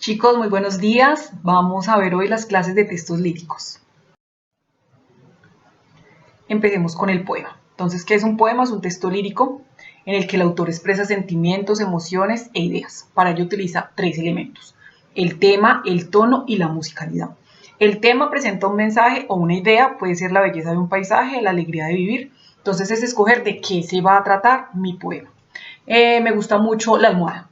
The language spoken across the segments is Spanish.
Chicos, muy buenos días. Vamos a ver hoy las clases de textos líricos. Empecemos con el poema. Entonces, ¿qué es un poema? Es un texto lírico en el que el autor expresa sentimientos, emociones e ideas. Para ello utiliza tres elementos: el tema, el tono y la musicalidad. El tema presenta un mensaje o una idea, puede ser la belleza de un paisaje, la alegría de vivir. Entonces es escoger de qué se va a tratar mi poema. Me gusta mucho la almohada.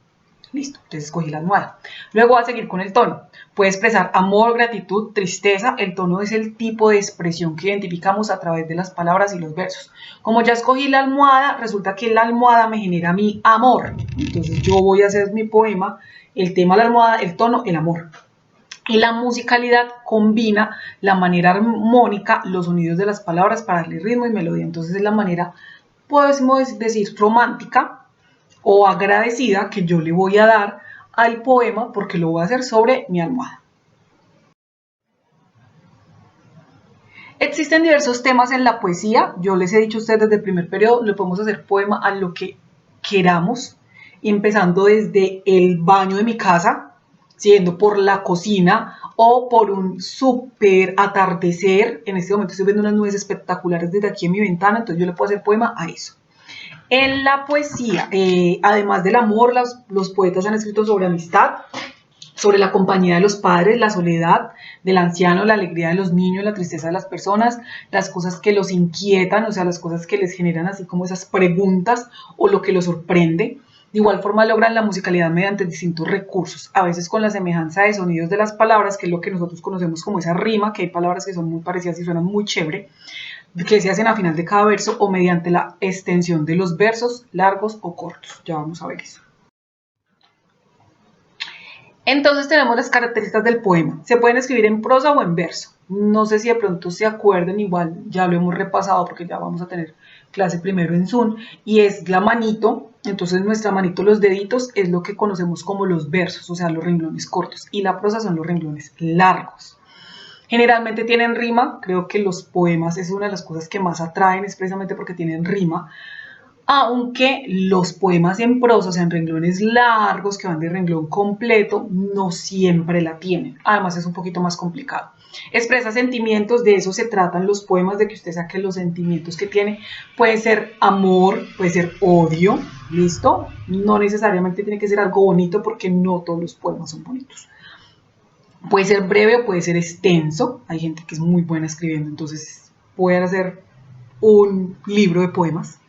Listo, entonces escogí la almohada. Luego va a seguir con el tono. Puede expresar amor, gratitud, tristeza. El tono es el tipo de expresión que identificamos a través de las palabras y los versos. Como ya escogí la almohada, resulta que la almohada me genera mi amor. Entonces yo voy a hacer mi poema, el tema de la almohada, el tono, el amor. Y la musicalidad combina la manera armónica, los sonidos de las palabras para darle ritmo y melodía. Entonces es la manera, podemos decir, romántica o agradecida que yo le voy a dar al poema porque lo voy a hacer sobre mi almohada. Existen diversos temas en la poesía. Yo les he dicho a ustedes desde el primer periodo, le podemos hacer poema a lo que queramos, empezando desde el baño de mi casa, siguiendo por la cocina o por un súper atardecer. En este momento estoy viendo unas nubes espectaculares desde aquí en mi ventana, entonces yo le puedo hacer poema a eso. En la poesía, además del amor, los poetas han escrito sobre amistad, sobre la compañía de los padres, la soledad del anciano, la alegría de los niños, la tristeza de las personas, las cosas que los inquietan, o sea, las cosas que les generan así como esas preguntas o lo que los sorprende. De igual forma logran la musicalidad mediante distintos recursos, a veces con la semejanza de sonidos de las palabras, que es lo que nosotros conocemos como esa rima, que hay palabras que son muy parecidas y suenan muy chévere, que se hacen a final de cada verso o mediante la extensión de los versos largos o cortos. Ya vamos a ver eso. Entonces tenemos las características del poema. Se pueden escribir en prosa o en verso. No sé si de pronto se acuerden, igual ya lo hemos repasado porque ya vamos a tener clase primero en Zoom, y es la manito. Entonces nuestra manito, los deditos, es lo que conocemos como los versos, o sea, los renglones cortos, y la prosa son los renglones largos. Generalmente tienen rima, creo que los poemas es una de las cosas que más atraen, es precisamente porque tienen rima, aunque los poemas en prosa, o sea, en renglones largos, que van de renglón completo, no siempre la tienen. Además es un poquito más complicado. Expresa sentimientos, de eso se tratan los poemas, de que usted saque los sentimientos que tiene. Puede ser amor, puede ser odio, ¿listo? No necesariamente tiene que ser algo bonito porque no todos los poemas son bonitos. Puede ser breve o puede ser extenso. Hay gente que es muy buena escribiendo, entonces pueden hacer un libro de poemas.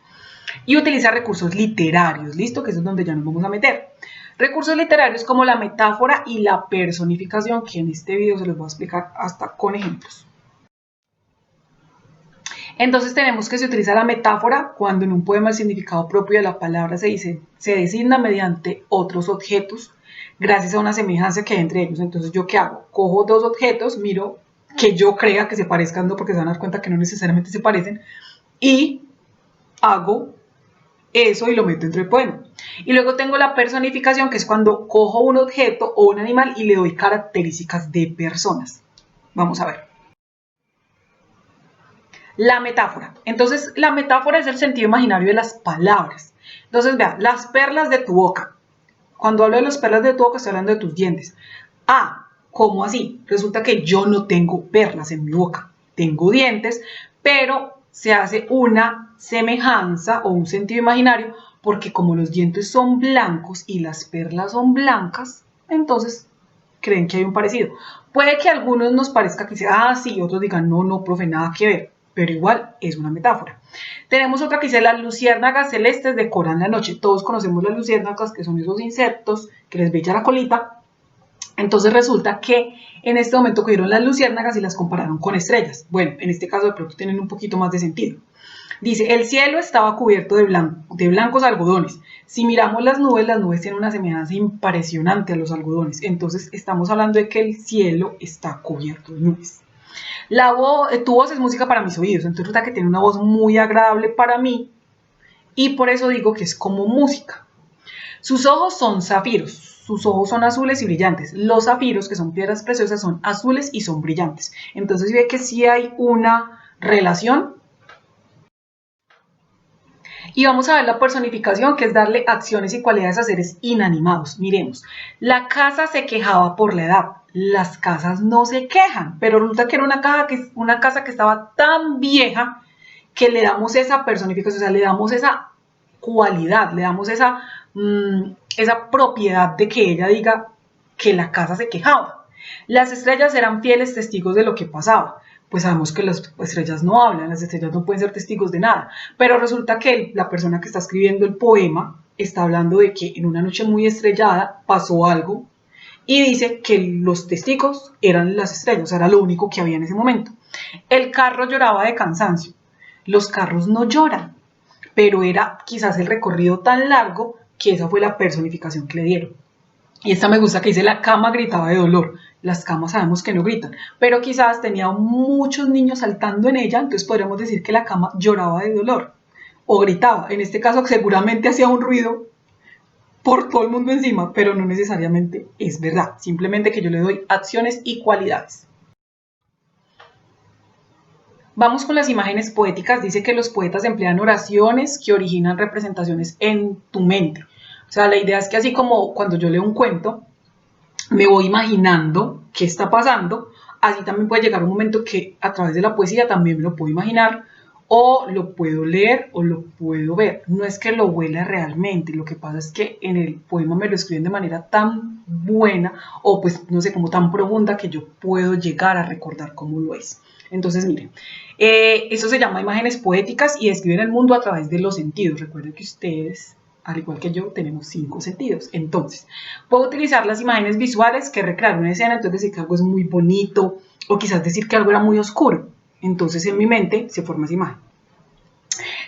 Y utiliza recursos literarios, ¿listo? Que es donde ya nos vamos a meter. Recursos literarios como la metáfora y la personificación, que en este video se los voy a explicar hasta con ejemplos. Entonces tenemos que se utiliza la metáfora cuando en un poema el significado propio de la palabra se designa mediante otros objetos, gracias a una semejanza que hay entre ellos. Entonces, ¿yo qué hago? Cojo dos objetos, miro que yo crea que se parezcan, no, porque se van a dar cuenta que no necesariamente se parecen, y hago eso y lo meto dentro del poema. Y luego tengo la personificación, que es cuando cojo un objeto o un animal y le doy características de personas. Vamos a ver. La metáfora. Entonces, la metáfora es el sentido imaginario de las palabras. Entonces, vean, las perlas de tu boca. Cuando hablo de las perlas de tu boca, estoy hablando de tus dientes. Ah, ¿cómo así? Resulta que yo no tengo perlas en mi boca. Tengo dientes, pero se hace una semejanza o un sentido imaginario porque como los dientes son blancos y las perlas son blancas, entonces creen que hay un parecido. Puede que a algunos nos parezca que sea, sí, otros digan, no, profe, nada que ver, pero igual es una metáfora. Tenemos otra que dice: las luciérnagas celestes decoran la noche. Todos conocemos las luciérnagas, que son esos insectos que les brilla la colita. Entonces resulta que en este momento cogieron las luciérnagas y las compararon con estrellas. Bueno, en este caso de pronto tienen un poquito más de sentido. Dice: el cielo estaba cubierto de blancos algodones. Si miramos las nubes tienen una semejanza impresionante a los algodones. Entonces estamos hablando de que el cielo está cubierto de nubes. Tu voz es música para mis oídos, entonces resulta que tiene una voz muy agradable para mí y por eso digo que es como música. Sus ojos son zafiros, sus ojos son azules y brillantes. Los zafiros, que son piedras preciosas, son azules y son brillantes. Entonces ve que sí hay una relación. Y vamos a ver la personificación, que es darle acciones y cualidades a seres inanimados. Miremos, la casa se quejaba por la edad. Las casas no se quejan, pero resulta que era una casa que estaba tan vieja que le damos esa personificación, o sea, le damos esa cualidad, le damos esa propiedad de que ella diga que la casa se quejaba. Las estrellas eran fieles testigos de lo que pasaba. Pues sabemos que las estrellas no hablan, las estrellas no pueden ser testigos de nada, pero resulta que la persona que está escribiendo el poema está hablando de que en una noche muy estrellada pasó algo y dice que los testigos eran las estrellas, era lo único que había en ese momento. El carro lloraba de cansancio. Los carros no lloran, pero era quizás el recorrido tan largo que esa fue la personificación que le dieron. Y esta me gusta, que dice: la cama gritaba de dolor. Las camas sabemos que no gritan, pero quizás tenía muchos niños saltando en ella, entonces podríamos decir que la cama lloraba de dolor o gritaba. En este caso seguramente hacía un ruido por todo el mundo encima, pero no necesariamente es verdad, simplemente que yo le doy acciones y cualidades. Vamos con las imágenes poéticas. Dice que los poetas emplean oraciones que originan representaciones en tu mente. O sea, la idea es que así como cuando yo leo un cuento, me voy imaginando qué está pasando, así también puede llegar un momento que a través de la poesía también me lo puedo imaginar, o lo puedo leer o lo puedo ver. No es que lo huela realmente, lo que pasa es que en el poema me lo escriben de manera tan buena, o pues no sé, como tan profunda, que yo puedo llegar a recordar cómo lo es. Entonces, miren, eso se llama imágenes poéticas y describen el mundo a través de los sentidos. Recuerden que ustedes, al igual que yo, tenemos 5 sentidos. Entonces, puedo utilizar las imágenes visuales que recrear una escena, entonces decir que algo es muy bonito, o quizás decir que algo era muy oscuro. Entonces, en mi mente se forma esa imagen.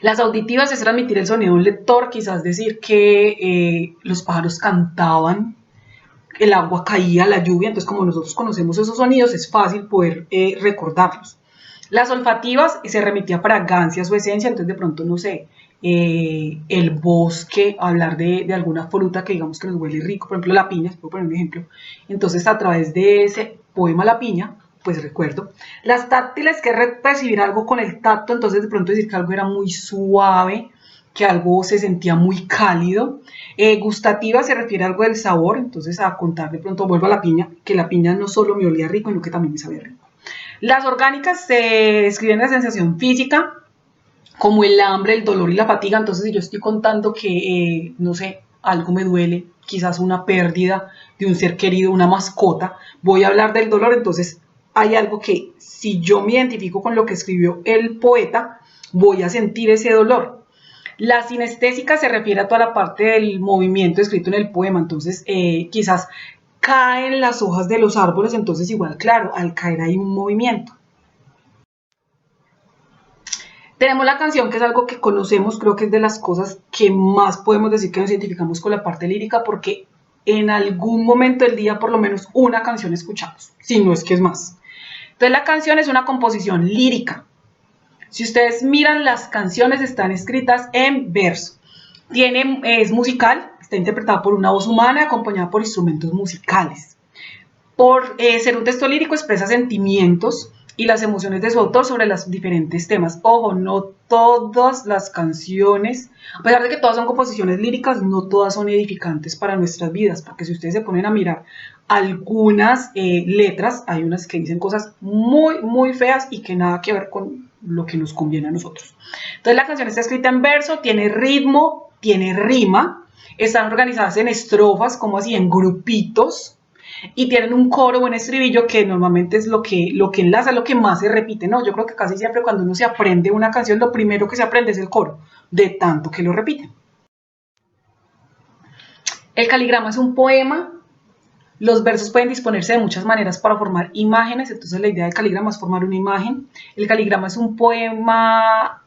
Las auditivas es transmitir el sonido de un lector, quizás decir que los pájaros cantaban, el agua caía, la lluvia, entonces como nosotros conocemos esos sonidos, es fácil poder recordarlos. Las olfativas se remitía a fragancia, su esencia, entonces de pronto, no sé, el bosque, hablar de alguna fruta que digamos que nos huele rico, por ejemplo la piña, puedo poner un ejemplo. Entonces a través de ese poema La piña, pues recuerdo. Las táctiles, que es percibir algo con el tacto, entonces de pronto decir que algo era muy suave, que algo se sentía muy cálido. Gustativa se refiere a algo del sabor, entonces a contar de pronto, vuelvo a la piña, que la piña no solo me olía rico, sino que también me sabía rico. Las orgánicas se describen la sensación física, como el hambre, el dolor y la fatiga. Entonces, si yo estoy contando que, no sé, algo me duele, quizás una pérdida de un ser querido, una mascota, voy a hablar del dolor. Entonces, hay algo que, si yo me identifico con lo que escribió el poeta, voy a sentir ese dolor. La sinestésica se refiere a toda la parte del movimiento escrito en el poema. Entonces, quizás caen las hojas de los árboles, entonces igual, claro, al caer hay un movimiento. Tenemos la canción, que es algo que conocemos, creo que es de las cosas que más podemos decir que nos identificamos con la parte lírica, porque en algún momento del día por lo menos una canción escuchamos, si no es que es más. Entonces la canción es una composición lírica. Si ustedes miran, las canciones están escritas en verso. Es musical, está interpretada por una voz humana acompañada por instrumentos musicales. Por ser un texto lírico, expresa sentimientos y las emociones de su autor sobre los diferentes temas. Ojo, no todas las canciones, a pesar de que todas son composiciones líricas, no todas son edificantes para nuestras vidas, porque si ustedes se ponen a mirar algunas letras, hay unas que dicen cosas muy, muy feas y que nada que ver con lo que nos conviene a nosotros. Entonces la canción está escrita en verso, tiene ritmo, tiene rima, están organizadas en estrofas, como así, en grupitos, y tienen un coro o un estribillo que normalmente es lo que enlaza, lo que más se repite, ¿no? Yo creo que casi siempre cuando uno se aprende una canción, lo primero que se aprende es el coro, de tanto que lo repiten. El caligrama es un poema. Los versos pueden disponerse de muchas maneras para formar imágenes, entonces la idea del caligrama es formar una imagen. El caligrama es un poema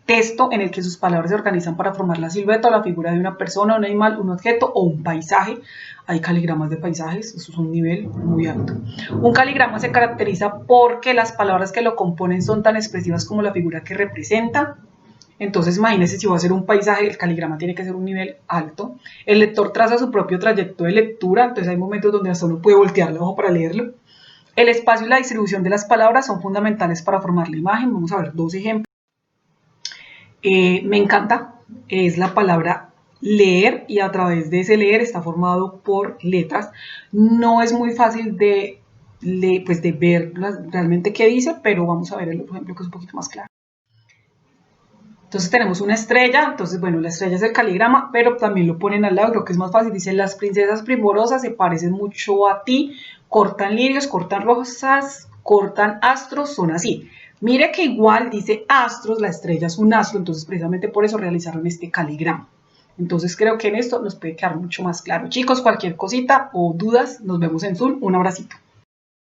texto en el que sus palabras se organizan para formar la silueta o la figura de una persona, un animal, un objeto o un paisaje. Hay caligramas de paisajes, eso es un nivel muy alto. Un caligrama se caracteriza porque las palabras que lo componen son tan expresivas como la figura que representa. Entonces, imagínense, si va a ser un paisaje, el caligrama tiene que ser un nivel alto. El lector traza su propio trayecto de lectura, entonces hay momentos donde hasta uno puede voltear el ojo para leerlo. El espacio y la distribución de las palabras son fundamentales para formar la imagen. Vamos a ver 2 ejemplos. Me encanta es la palabra leer, y a través de ese leer está formado por letras. No es muy fácil pues de ver realmente qué dice, pero vamos a ver el otro ejemplo que es un poquito más claro. Entonces tenemos una estrella, entonces bueno, la estrella es el caligrama, pero también lo ponen al lado, creo que es más fácil. Dice: las princesas primorosas se parecen mucho a ti, cortan lirios, cortan rosas, cortan astros, son así. Mire que igual dice astros, la estrella es un astro, entonces precisamente por eso realizaron este caligrama. Entonces creo que en esto nos puede quedar mucho más claro. Chicos, cualquier cosita o dudas, nos vemos en Zoom. Un abracito.